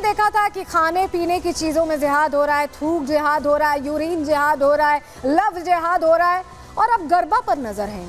देखा था कि खाने पीने की चीज़ों में जिहाद हो रहा है, थूक जिहाद हो रहा है, यूरिन जिहाद हो रहा है, लफ्ज़ जिहाद हो रहा है, और अब गरबा पर नजर है।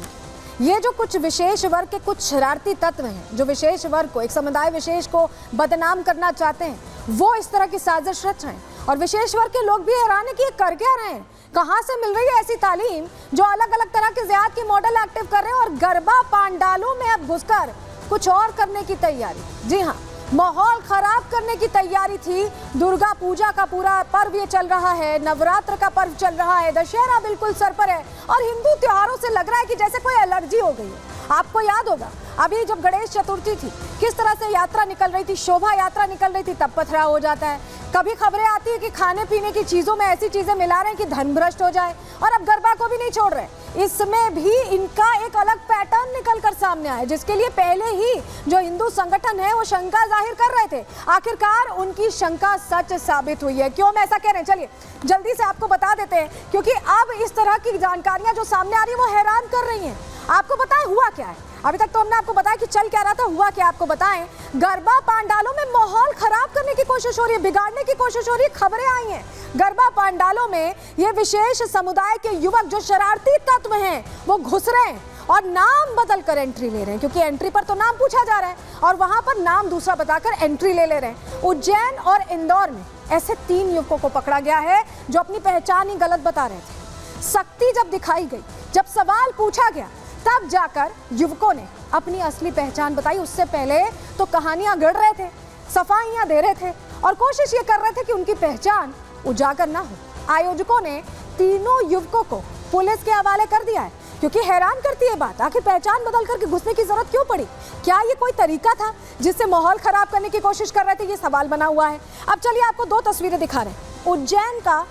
ये जो कुछ विशेष वर्ग के कुछ शरारती तत्व हैं जो विशेष वर्ग को, एक समुदाय विशेष को बदनाम करना चाहते हैं, वो इस तरह की साजिश रच रहे हैं। और विशेष वर्ग के लोग भी हैरान है कि ये कर क्या रहे हैं, कहाँ से मिल रही है ऐसी तालीम जो अलग अलग तरह के जिहाद की मॉडल एक्टिव कर रहे हैं और गरबा पांडालों में अब घुसकर कुछ और करने की तैयारी। जी हाँ, माहौल खराब करने की तैयारी थी। दुर्गा पूजा का पूरा पर्व ये चल रहा है, नवरात्र का पर्व चल रहा है, दशहरा बिल्कुल सर पर है और हिंदू त्योहारों से लग रहा है कि जैसे कोई एलर्जी हो गई है। आपको याद होगा अभी जब गणेश चतुर्थी थी, किस तरह से यात्रा निकल रही थी, शोभा यात्रा निकल रही थी, तब पथराव हो जाता है। कभी खबरें आती है कि खाने पीने की चीजों में ऐसी चीजें मिला रहे हैं कि धन भ्रष्ट हो जाए, और अब गरबा को भी नहीं छोड़ रहे। इसमें भी इनका एक अलग पैटर्न निकल कर सामने आया, जिसके लिए पहले ही जो हिंदू संगठन है वो शंका जाहिर कर रहे थे। आखिरकार उनकी शंका सच साबित हुई है। क्यों मैं ऐसा कह रहे हैं, चलिए जल्दी से आपको बता देते हैं, क्योंकि अब इस तरह की जानकारियां जो सामने आ रही है वो हैरान कर रही हैं। आपको बताएं हुआ क्या है। अभी तक तो हमने आपको बताया कि चल क्या रहा था, हुआ क्या आपको बताएं। गरबा पांडालों में माहौल खराब करने की कोशिश हो रही है, बिगाड़ने की कोशिश हो रही है। खबरें आई हैं गरबा पांडालों में ये विशेष समुदाय के युवक जो शरारती तत्व हैं वो घुस रहे हैं और नाम बदल कर एंट्री ले रहे हैं, क्योंकि एंट्री पर तो नाम पूछा जा रहा है और वहां पर नाम दूसरा बताकर एंट्री ले रहे हैं। उज्जैन और इंदौर में ऐसे 3 युवकों को पकड़ा गया है जो अपनी पहचान ही गलत बता रहे थे। सख्ती जब दिखाई गई, जब सवाल पूछा गया, तब जाकर युवकों ने अपनी असली पहचान बताई। उससे पहले तो कहानियां गढ़ रहे थे, सफाइयां दे रहे थे और कोशिश ये कर रहे थे कि उनकी पहचान उजागर ना हो। आयोजकों ने तीनों युवकों को पुलिस के हवाले कर दिया है, क्योंकि हैरान करती है बात, आखिर पहचान बदल करके घुसने की जरूरत क्यों पड़ी? क्या ये कोई तरीका था जिससे माहौल खराब करने की कोशिश कर रहे थे? ये सवाल बना हुआ है। अब चलिए आपको 2 तस्वीरें दिखा रहे हैं। उज्जैन का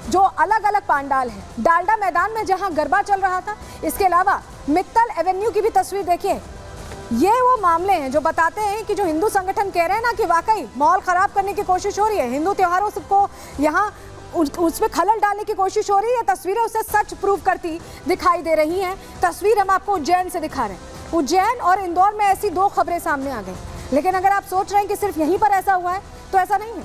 जो अलग अलग पांडाल है, डालडा मैदान में जहां गरबा चल रहा था, इसके अलावा मित्तल एवेन्यू की भी तस्वीर देखिए। ये वो मामले हैं जो बताते हैं कि जो हिंदू संगठन कह रहे हैं ना कि वाकई माहौल खराब करने की कोशिश हो रही है, हिंदू त्योहारों को यहाँ उसमें खलल डालने की कोशिश हो रही है। तस्वीरें उसे सच प्रूव करती दिखाई दे रही हैं। तस्वीर हम आपको उज्जैन से दिखा रहे हैं। उज्जैन और इंदौर में ऐसी 2 खबरें सामने आ गई, लेकिन अगर आप सोच रहे हैं कि सिर्फ यहीं पर ऐसा हुआ है तो ऐसा नहीं है।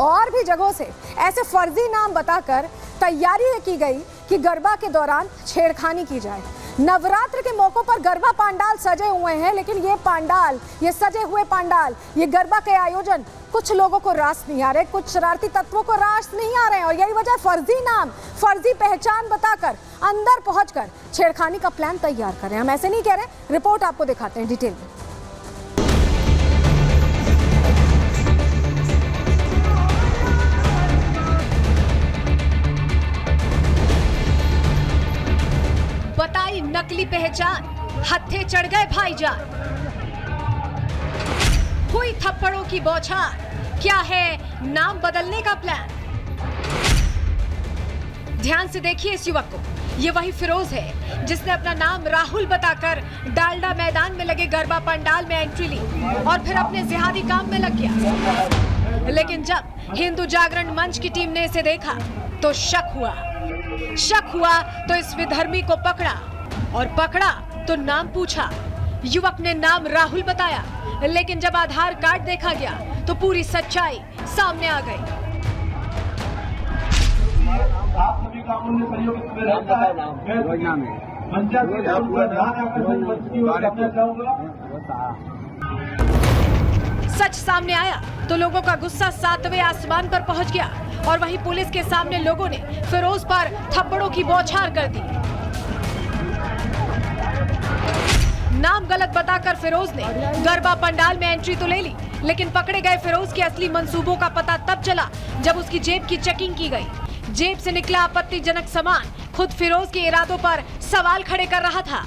और भी जगहों से ऐसे फर्जी नाम बताकर तैयारी की गई कि गरबा के दौरान छेड़खानी की जाए। नवरात्र के मौकों पर गरबा पांडाल सजे हुए हैं, लेकिन ये पांडाल, ये सजे हुए पांडाल, ये गरबा के आयोजन कुछ लोगों को रास नहीं आ रहे, कुछ शरारती तत्वों को रास नहीं आ रहे हैं, और यही वजह फर्जी नाम, फर्जी पहचान बताकर अंदर पहुंचकर छेड़खानी का प्लान तैयार कर रहे हैं। हम ऐसे नहीं कह रहे, रिपोर्ट आपको दिखाते हैं डिटेल में। बताई नकली पहचान, हत्थे चढ़ गए भाईजान। हुई थप्पड़ों की बौछार, क्या है नाम बदलने का प्लान? ध्यान से देखिए इस युवक को। ये वही फिरोज है जिसने अपना नाम राहुल बताकर डालडा मैदान में लगे गरबा पंडाल में एंट्री ली और फिर अपने जिहादी काम में लग गया। लेकिन जब हिंदू जागरण मंच की टीम ने इसे देखा तो शक हुआ तो इस विधर्मी को पकड़ा, और पकड़ा तो नाम पूछा। युवक ने नाम राहुल बताया, लेकिन जब आधार कार्ड देखा गया तो पूरी सच्चाई सामने आ गई। आप सभी कामों में सहयोग रहता है। पंचायत का ध्यान आकर्षण चाहूंगा। सच सामने आया तो लोगों का गुस्सा 7वें आसमान पर पहुंच गया, और वहीं पुलिस के सामने लोगों ने फिरोज पर थप्पड़ों की बौछार कर दी। नाम गलत बताकर फिरोज ने गरबा पंडाल में एंट्री तो ले ली, लेकिन पकड़े गए फिरोज के असली मंसूबों का पता तब चला जब उसकी जेब की चेकिंग की गई। जेब से निकला आपत्तिजनक सामान खुद फिरोज के इरादों पर सवाल खड़े कर रहा था।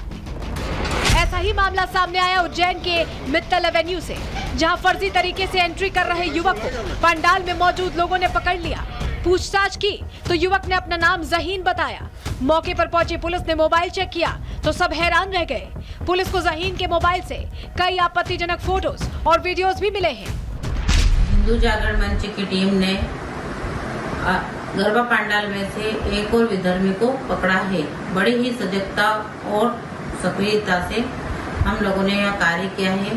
ऐसा ही मामला सामने आया उज्जैन के मित्तल एवेन्यू से, जहां फर्जी तरीके से एंट्री कर रहे युवक को पंडाल में मौजूद लोगों ने पकड़ लिया। पूछताछ की तो युवक ने अपना नाम जहीन बताया। मौके पर पहुंची पुलिस ने मोबाइल चेक किया तो सब हैरान रह गए। पुलिस को जहीन के मोबाइल से कई आपत्तिजनक फोटोज और वीडियोस भी मिले हैं। हिंदू जागरण मंच की टीम ने गरबा पंडाल में से एक और विधर्मी को पकड़ा है। बड़ी ही सजगता और सक्रियता से हम लोगों ने यह कार्य किया है।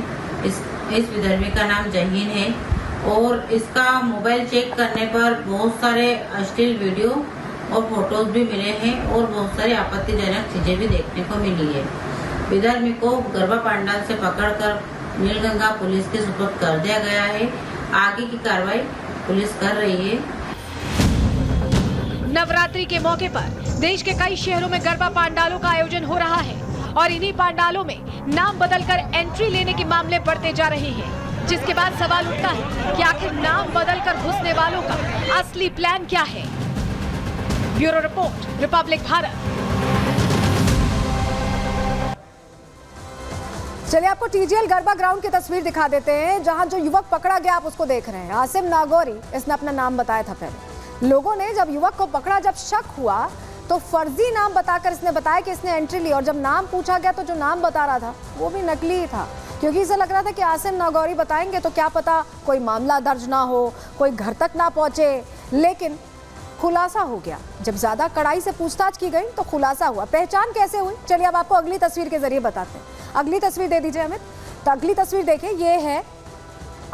इस विधर्मी का नाम जहीन है और इसका मोबाइल चेक करने पर बहुत सारे अश्लील वीडियो और फोटोज भी मिले हैं और बहुत सारी आपत्तिजनक चीजें भी देखने को मिली है। विधर्मी को गरबा पंडाल से पकड़कर नीलगंगा पुलिस के सुपुर्द कर दिया गया है। आगे की कार्रवाई पुलिस कर रही है। नवरात्रि के मौके पर देश के कई शहरों में गरबा पंडालों का आयोजन हो रहा है और इन्हीं पंडालों में नाम बदलकर एंट्री लेने के मामले बढ़ते जा रहे हैं, जिसके बाद सवाल उठता है कि आखिर नाम बदलकर घुसने वालों का असली प्लान क्या है। Bureau report, Republic Bharat. चलिए आपको टीजीएल गरबा ग्राउंड की तस्वीर दिखा देते हैं, जहां जो युवक पकड़ा गया आप उसको देख रहे हैं। आसिम नागौरी, इसने अपना नाम बताया था पहले। लोगों ने जब युवक को पकड़ा, जब शक हुआ तो फर्जी नाम बताकर इसने बताया कि इसने एंट्री ली, और जब नाम पूछा गया तो जो नाम बता रहा था वो भी नकली ही था, क्योंकि इसे लग रहा था कि आसिम नागौरी बताएंगे तो क्या पता कोई मामला दर्ज ना हो, कोई घर तक ना पहुंचे। लेकिन खुलासा हो गया, जब ज्यादा कड़ाई से पूछताछ की गई तो खुलासा हुआ। पहचान कैसे हुई, चलिए अब आपको अगली तस्वीर के जरिए बताते हैं। अगली तस्वीर दे दीजिए अमित। तो अगली तस्वीर देखिए, ये है,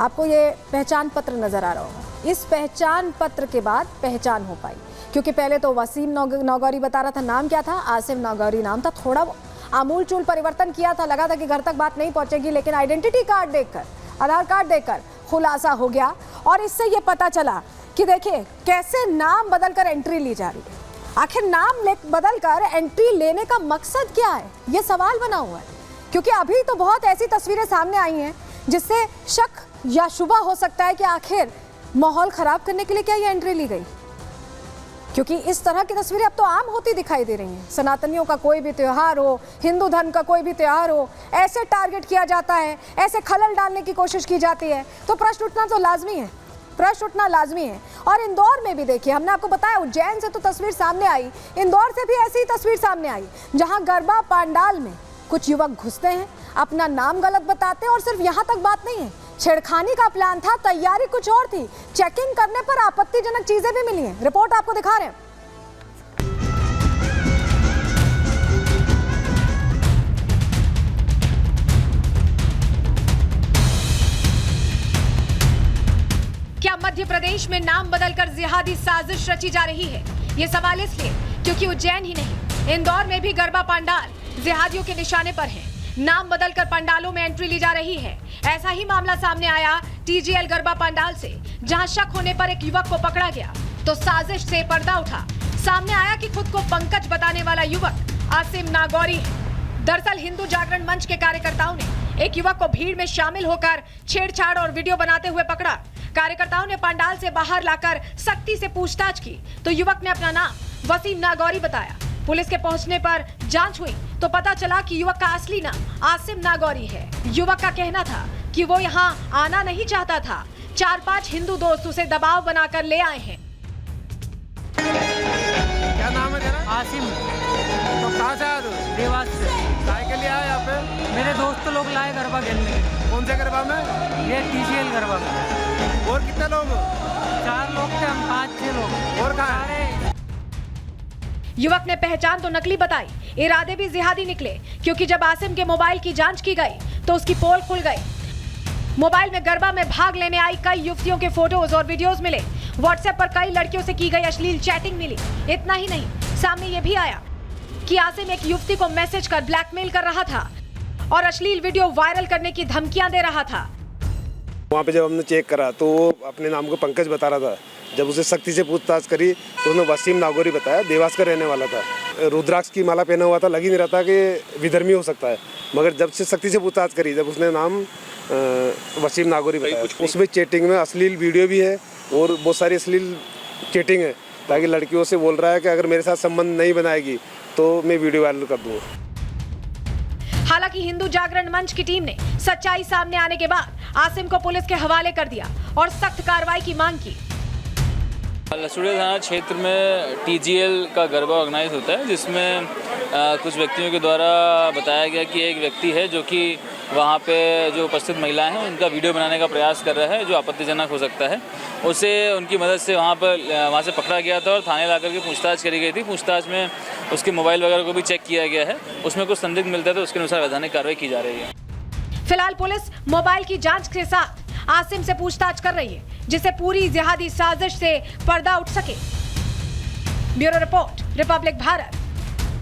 आपको ये पहचान पत्र नजर आ रहा होगा। इस पहचान पत्र के बाद पहचान हो पाई, क्योंकि पहले तो वसीम नागौरी बता रहा था, नाम क्या था, आसिम नागौरी नाम था। थोड़ा आमूल चूल परिवर्तन किया था, लगा था कि घर तक बात नहीं पहुंचेगी, लेकिन आइडेंटिटी कार्ड देखकर, आधार कार्ड देखकर खुलासा हो गया। और इससे ये पता चला कि देखिए कैसे नाम बदलकर एंट्री ली जा रही है। आखिर नाम बदलकर एंट्री लेने का मकसद क्या है, ये सवाल बना हुआ है, क्योंकि अभी तो बहुत ऐसी तस्वीरें सामने आई हैं जिससे शक या शुबा हो सकता है कि आखिर माहौल खराब करने के लिए क्या ये एंट्री ली गई, क्योंकि इस तरह की तस्वीरें अब तो आम होती दिखाई दे रही हैं। सनातनियों का कोई भी त्योहार हो, हिंदू धर्म का कोई भी त्योहार हो, ऐसे टारगेट किया जाता है, ऐसे खलल डालने की कोशिश की जाती है, तो प्रश्न उठना तो लाजमी है, प्रश्न उठना लाजमी है। और इंदौर में भी देखिए, हमने आपको बताया उज्जैन से तो तस्वीर सामने आई, इंदौर से भी ऐसी ही तस्वीर सामने आई, जहां गरबा पंडाल में कुछ युवक घुसते हैं, अपना नाम गलत बताते हैं, और सिर्फ यहां तक बात नहीं है, छेड़खानी का प्लान था, तैयारी कुछ और थी। चेकिंग करने पर आपत्तिजनक चीजें भी मिली हैं, रिपोर्ट आपको दिखा रहे हैं। क्या मध्य प्रदेश में नाम बदलकर जिहादी साजिश रची जा रही है? ये सवाल इसलिए क्योंकि उज्जैन ही नहीं, इंदौर में भी गरबा पंडाल जिहादियों के निशाने पर है। नाम बदलकर पंडालों में एंट्री ली जा रही है। ऐसा ही मामला सामने आया टीजीएल गरबा पंडाल से, जहां शक होने पर एक युवक को पकड़ा गया तो साजिश से पर्दा उठा। सामने आया कि खुद को पंकज बताने वाला युवक आसिम नागौरी है। दरअसल हिंदू जागरण मंच के कार्यकर्ताओं ने एक युवक को भीड़ में शामिल होकर छेड़छाड़ और वीडियो बनाते हुए पकड़ा। कार्यकर्ताओं ने पंडाल से बाहर लाकर सख्ती से पूछताछ की तो युवक ने अपना नाम वसीम नागौरी बताया। पुलिस के पहुंचने पर जांच हुई तो पता चला कि युवक का असली नाम आसिम नागौरी है। युवक का कहना था कि वो यहाँ आना नहीं चाहता था, 4-5 हिंदू दोस्त उसे दबाव बनाकर ले आए हैं। क्या नाम है तेरा? आसिम। तो कहाँ से आया तू? देवास से। काय के लिए आया यहाँ पे? मेरे दोस्त लोग लाए गरबा खेलने। कौन से गरबा में? ये टीजीएल गरबा में। और कितने लोग? 4 लोग थे हम, 5-6 लोग। और कहाँ है? युवक ने पहचान तो नकली बताई, इरादे भी जिहादी निकले, क्योंकि जब आसिम के मोबाइल की जांच की गई तो उसकी पोल खुल गई। मोबाइल में गरबा में भाग लेने आई कई युवतियों के फोटोज और वीडियोस मिले। व्हाट्सएप पर कई लड़कियों से की गई अश्लील चैटिंग मिली। इतना ही नहीं, सामने ये भी आया कि आसिम एक युवती को मैसेज कर ब्लैकमेल कर रहा था और अश्लील वीडियो वायरल करने की धमकियां दे रहा था। वहाँ पे जब हमने चेक करा तो वो अपने नाम को पंकज बता रहा था। जब उसे सख्ती से पूछताछ करी तो उसने वसीम नागौरी बताया, देवास का रहने वाला था, रुद्राक्ष की माला पहना हुआ था, लग ही नहीं रहा था कि विधर्मी हो सकता है। मगर जब से सख्ती से पूछताछ करी, जब उसने नाम वसीम नागौरी बताया, उसमें चैटिंग में अश्लील वीडियो भी है और बहुत सारी अश्लील चैटिंग है, ताकि लड़कियों से बोल रहा है कि अगर मेरे साथ संबंध नहीं बनाएगी तो मैं वीडियो वायरल कर दूँगा। हालांकि हिंदू जागरण मंच की टीम ने सच्चाई सामने आने के बाद आसिम को पुलिस के हवाले कर दिया और सख्त कार्रवाई की मांग की। लसूड़िया थाना क्षेत्र में टीजीएल का गरबा ऑर्गेनाइज होता है, जिसमें कुछ व्यक्तियों के द्वारा बताया गया कि एक व्यक्ति है जो कि वहाँ पे जो उपस्थित महिलाएं हैं उनका वीडियो बनाने का प्रयास कर रहा है, जो आपत्तिजनक हो सकता है। उसे उनकी मदद से वहाँ से पकड़ा गया था और थाने ला करके पूछताछ करी गई थी। पूछताछ में उसके मोबाइल वगैरह को भी चेक किया गया है। उसमें कुछ संदिग्ध मिलता है तो उसके अनुसार वैधानिक कार्रवाई की जा रही है। फिलहाल पुलिस मोबाइल की जांच के साथ आसिम से पूछताछ कर रही है, जिससे पूरी जिहादी साजिश से पर्दा उठ सके। Bureau report, Republic Bharat.